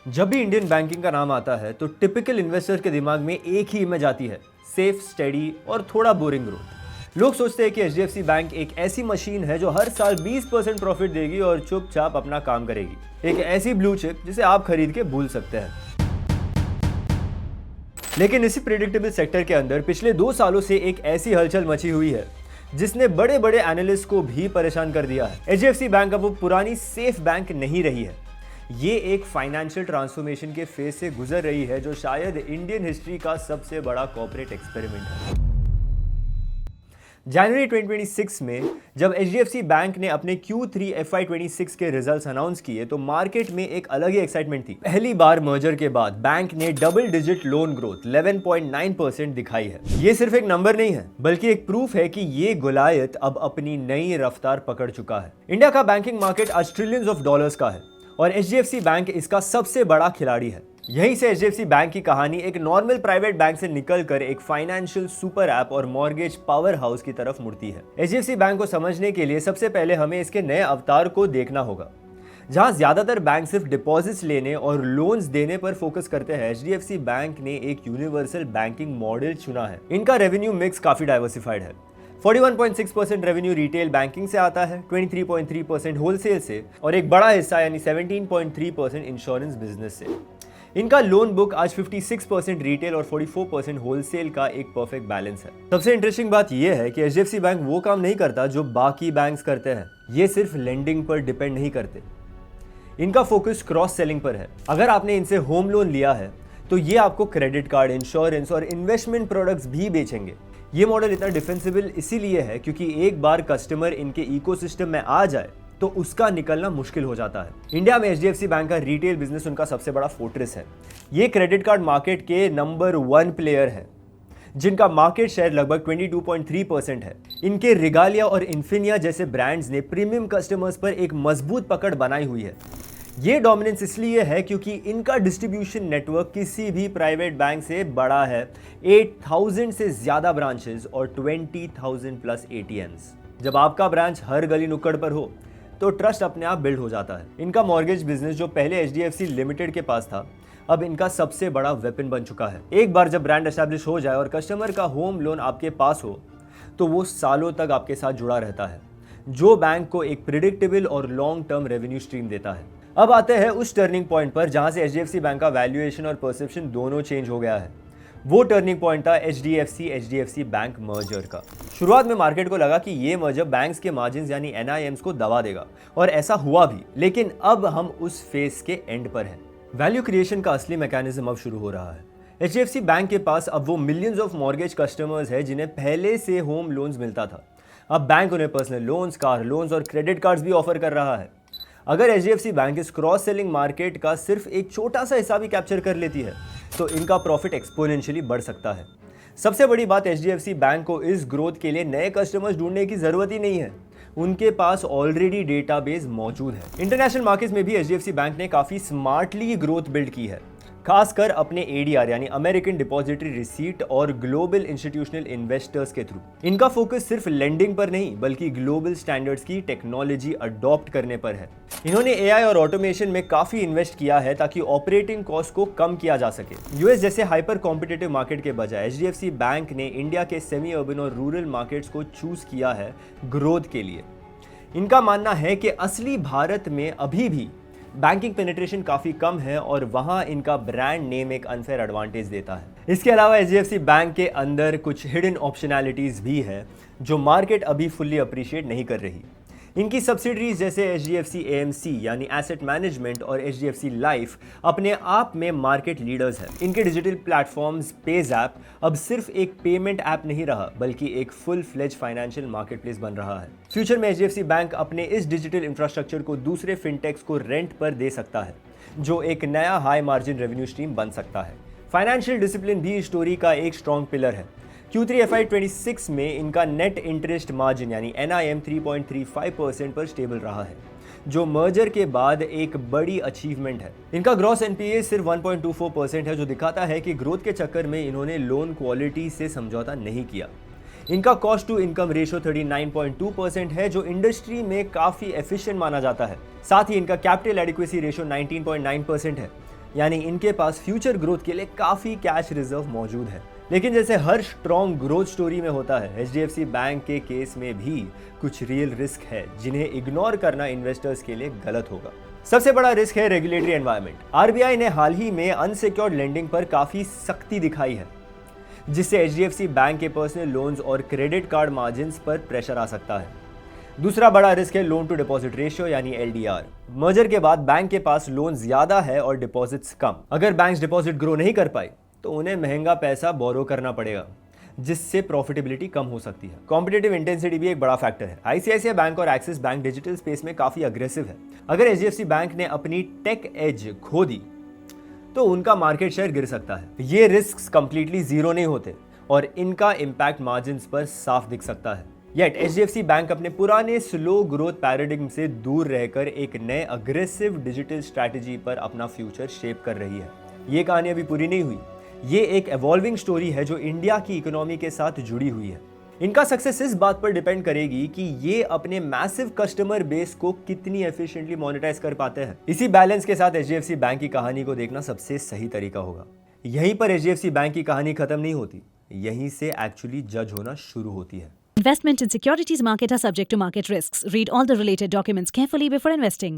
जब भी Indian banking का नाम आता है तो टिपिकल इन्वेस्टर के दिमाग में एक ही इमेज आती है, सेफ, स्टेडी और थोड़ा बोरिंग ग्रोथ। लोग सोचते हैं कि एचडीएफसी बैंक एक ऐसी मशीन है जो हर साल 20% प्रॉफिट देगी और चुपचाप अपना काम करेगी। एक ऐसी ब्लू चिप जिसे आप खरीद के भूल सकते हैं। लेकिन इसी प्रेडिक्टेबल सेक्टर के अंदर पिछले 2 सालों से एक ऐसी हलचल मची हुई है जिसने बड़े बड़े एनालिस्ट को भी परेशान कर दिया है। एचडीएफसी बैंक अब वो पुरानी सेफ बैंक नहीं रही है। ये एक फाइनेंशियल ट्रांसफॉर्मेशन के फेज से गुजर रही है जो शायद इंडियन हिस्ट्री का सबसे बड़ा कॉर्पोरेट एक्सपेरिमेंट है। जनवरी 2026 में जब एचडीएफसी बैंक ने अपने Q3 FY26 के रिजल्ट्स अनाउंस किए तो मार्केट में एक अलग ही एक्साइटमेंट थी। पहली बार मर्जर के बाद बैंक ने डबल डिजिट लोन ग्रोथ 11.9% दिखाई है। ये सिर्फ एक नंबर नहीं है बल्कि एक प्रूफ है कि ये गुलायत अब अपनी नई रफ्तार पकड़ चुका है। इंडिया का बैंकिंग मार्केट आज ट्रिलियंस ऑफ डॉलर्स का है और एचडीएफसी बैंक इसका सबसे बड़ा खिलाड़ी है। यहीं से एचडीएफसी बैंक की कहानी एक नॉर्मल प्राइवेट बैंक से निकलकर एक फाइनेंशियल सुपर ऐप और मॉर्गेज पावर हाउस की तरफ मुड़ती है। एचडीएफसी बैंक को समझने के लिए सबसे पहले हमें इसके नए अवतार को देखना होगा। जहां ज्यादातर बैंक सिर्फ डिपॉजिट्स लेने और लोन्स देने पर फोकस करते हैं, एचडीएफसी बैंक ने एक यूनिवर्सल बैंकिंग मॉडल चुना है। इनका रेवेन्यू मिक्स काफी डाइवर्सिफाइड है। 41.6% रेवेन्यू रिटेल बैंकिंग से आता है, 23.3% होलसेल से और एक बड़ा हिस्सा यानी 17.3% इंश्योरेंस बिजनेस से। इनका लोन बुक आज 56% रिटेल और 44% होलसेल का एक परफेक्ट बैलेंस है। सबसे इंटरेस्टिंग बात यह है कि एचडीएफसी बैंक वो काम नहीं करता जो बाकी बैंक्स करते हैं। ये सिर्फ लेंडिंग पर डिपेंड नहीं करते, इनका फोकस क्रॉस सेलिंग पर है। अगर आपने इनसे होम लोन लिया है तो ये आपको क्रेडिट कार्ड, इंश्योरेंस और इन्वेस्टमेंट प्रोडक्ट्स भी बेचेंगे। ये मॉडल इतना डिफेंसिबल इसीलिए है क्योंकि एक बार कस्टमर इनके इकोसिस्टम में आ जाए तो उसका निकलना मुश्किल हो जाता है। इंडिया में एचडीएफसी बैंक का रिटेल बिजनेस उनका सबसे बड़ा फोर्ट्रेस है। ये क्रेडिट कार्ड मार्केट के नंबर 1 प्लेयर है जिनका मार्केट शेयर लगभग 22.3% है। इनके रिगालिया और इन्फिनिया जैसे ब्रांड्स ने प्रीमियम कस्टमर्स पर एक मजबूत पकड़ बनाई हुई है। ये डोमिनेंस इसलिए है क्योंकि इनका डिस्ट्रीब्यूशन नेटवर्क किसी भी प्राइवेट बैंक से बड़ा है। 8,000 से ज्यादा ब्रांचेस और 20,000 प्लस एटीएम्स। जब आपका ब्रांच हर गली नुक्कड़ पर हो तो ट्रस्ट अपने आप बिल्ड हो जाता है। इनका मॉर्गेज बिजनेस जो पहले एचडीएफसी लिमिटेड के पास था, अब इनका सबसे बड़ा वेपन बन चुका है। एक बार जब ब्रांड एस्टैब्लिश हो जाए और कस्टमर का होम लोन आपके पास हो तो वो सालों तक आपके साथ जुड़ा रहता है, जो बैंक को एक प्रिडिक्टेबल और लॉन्ग टर्म रेवेन्यू स्ट्रीम देता है। अब आते हैं उस टर्निंग पॉइंट पर जहां से एचडीएफसी बैंक का वैल्यूएशन और परसेप्शन दोनों चेंज हो गया है। वो टर्निंग पॉइंट था एचडीएफसी बैंक मर्जर का। शुरुआत में मार्केट को लगा कि ये मर्जर बैंक्स के मार्जिन्स यानी एनआईएम्स को दबा देगा और ऐसा हुआ भी, लेकिन अब हम उस फेज के एंड पर हैं। वैल्यू क्रिएशन का असली मैकेनिज्म अब शुरू हो रहा है। एचडीएफसी बैंक के पास अब वो मिलियंस ऑफ मॉर्गेज कस्टमर्स है जिन्हें पहले से होम लोन्स मिलता था। अब बैंक उन्हें पर्सनल लोन्स, कार लोन्स और क्रेडिट कार्ड्स भी ऑफर कर रहा है। अगर एचडीएफसी बैंक इस क्रॉस सेलिंग मार्केट का सिर्फ एक छोटा सा हिस्सा भी कैप्चर कर लेती है तो इनका प्रॉफिट एक्सपोनेंशियली बढ़ सकता है। सबसे बड़ी बात, एचडीएफसी बैंक को इस ग्रोथ के लिए नए कस्टमर्स ढूंढने की जरूरत ही नहीं है। उनके पास ऑलरेडी डेटाबेस मौजूद है। इंटरनेशनल मार्केट्स में भी एचडीएफसी बैंक ने काफी स्मार्टली ग्रोथ बिल्ड की है, खासकर अपने एडीआर यानी अमेरिकन डिपॉजिटरी रिसीट और ग्लोबल इंस्टीट्यूशनल इन्वेस्टर्स के थ्रू। इनका फोकस सिर्फ लेंडिंग पर नहीं बल्कि ग्लोबल स्टैंडर्ड्स की टेक्नोलॉजी अडॉप्ट करने पर है। इन्होंने एआई और ऑटोमेशन में काफी इन्वेस्ट किया है ताकि ऑपरेटिंग कॉस्ट को कम किया जा सके। यूएस जैसे हाइपर कॉम्पिटिटिव मार्केट के बजाय एचडीएफसी बैंक ने इंडिया के सेमी अर्बन और रूरल मार्केट्स को चूज किया है ग्रोथ के लिए। इनका मानना है कि असली भारत में अभी भी बैंकिंग पेनिट्रेशन काफी कम है और वहां इनका ब्रांड नेम एक अनफेयर एडवांटेज देता है। इसके अलावा एचडीएफसी बैंक के अंदर कुछ हिडन ऑप्शनैलिटीज भी है जो मार्केट अभी फुल्ली अप्रिशिएट नहीं कर रही। इनकी सब्सिडरीज जैसे एचडीएफसी एएमसी यानी एसेट मैनेजमेंट और एचडीएफसी लाइफ अपने आप में मार्केट लीडर्स हैं। इनके डिजिटल प्लेटफॉर्म्स पेज ऐप अब सिर्फ एक पेमेंट ऐप नहीं रहा बल्कि एक फुल फ्लेज फाइनेंशियल मार्केटप्लेस बन रहा है। फ्यूचर में एचडीएफसी बैंक अपने इस डिजिटल इंफ्रास्ट्रक्चर को दूसरे फिनटेक्स को रेंट पर दे सकता है, जो एक नया हाई मार्जिन रेवेन्यू स्ट्रीम बन सकता है। फाइनेंशियल डिसिप्लिन भी स्टोरी का एक स्ट्रॉन्ग पिलर है। Q3 FY26 में इनका नेट इंटरेस्ट मार्जिन यानी NIM 3.35% पर स्टेबल रहा है, जो मर्जर के बाद एक बड़ी अचीवमेंट है। इनका ग्रॉस एनपीए सिर्फ 1.24% है, जो दिखाता है कि ग्रोथ के चक्कर में इन्होंने लोन क्वालिटी से समझौता नहीं किया। इनका कॉस्ट टू इनकम रेशियो 39.2% है, जो इंडस्ट्री में काफी एफिशिएंट माना जाता है। साथ ही इनका कैपिटल एडिक्वेसी रेशियो 19.9% है, यानी इनके पास फ्यूचर ग्रोथ के लिए काफी कैश रिजर्व मौजूद है। लेकिन जैसे हर स्ट्रॉन्ग ग्रोथ स्टोरी में होता है, एचडीएफसी बैंक के केस में भी कुछ रियल रिस्क है जिन्हें इग्नोर करना इन्वेस्टर्स के लिए गलत होगा। सबसे बड़ा रिस्क है रेगुलेटरी एनवायरनमेंट। आरबीआई ने हाल ही में अनसिक्योर्ड लेंडिंग पर काफी सख्ती दिखाई है, जिससे एचडीएफसी बैंक के पर्सनल लोन्स और क्रेडिट कार्ड मार्जिन्स पर प्रेशर आ सकता है। दूसरा बड़ा रिस्क है लोन टू डिपॉजिट रेशियो यानी एलडीआर। मर्जर के बाद बैंक के पास लोन ज्यादा है और डिपॉजिट्स कम। अगर बैंक्स डिपॉजिट ग्रो नहीं कर पाए तो उन्हें महंगा पैसा बोरो करना पड़ेगा, जिससे प्रॉफिटेबिलिटी कम हो सकती है। कॉम्पिटिटिव इंटेंसिटी भी एक बड़ा फैक्टर है। आईसीआईसीआई बैंक और एक्सिस बैंक डिजिटल स्पेस में काफी अग्रेसिव है। अगर एचडीएफसी बैंक ने अपनी टेक एज खो दी तो उनका मार्केट शेयर गिर सकता है। ये रिस्क कंप्लीटली जीरो नहीं होते और इनका इंपैक्ट मार्जिन्स पर साफ दिख सकता है। येट एचडीएफसी बैंक अपने पुराने स्लो ग्रोथ पैराडिग्म से दूर रहकर एक नए अग्रेसिव डिजिटल स्ट्रैटेजी पर अपना फ्यूचर शेप कर रही है। ये कहानी अभी पूरी नहीं हुई। ये एक एवॉल्विंग स्टोरी है जो इंडिया की इकोनॉमी के साथ जुड़ी हुई है। इनका सक्सेस इस बात पर डिपेंड करेगी कि ये अपने मैसिव कस्टमर बेस को कितनी एफिशिएंटली मोनेटाइज कर पाते हैं। इसी बैलेंस के साथ एचडीएफसी बैंक की कहानी को देखना सबसे सही तरीका होगा। यहीं पर एचडीएफसी बैंक की कहानी खत्म नहीं होती, यहीं से एक्चुअली जज होना शुरू होती है। Investment in securities market are subject to market risks. Read all the related documents carefully before investing.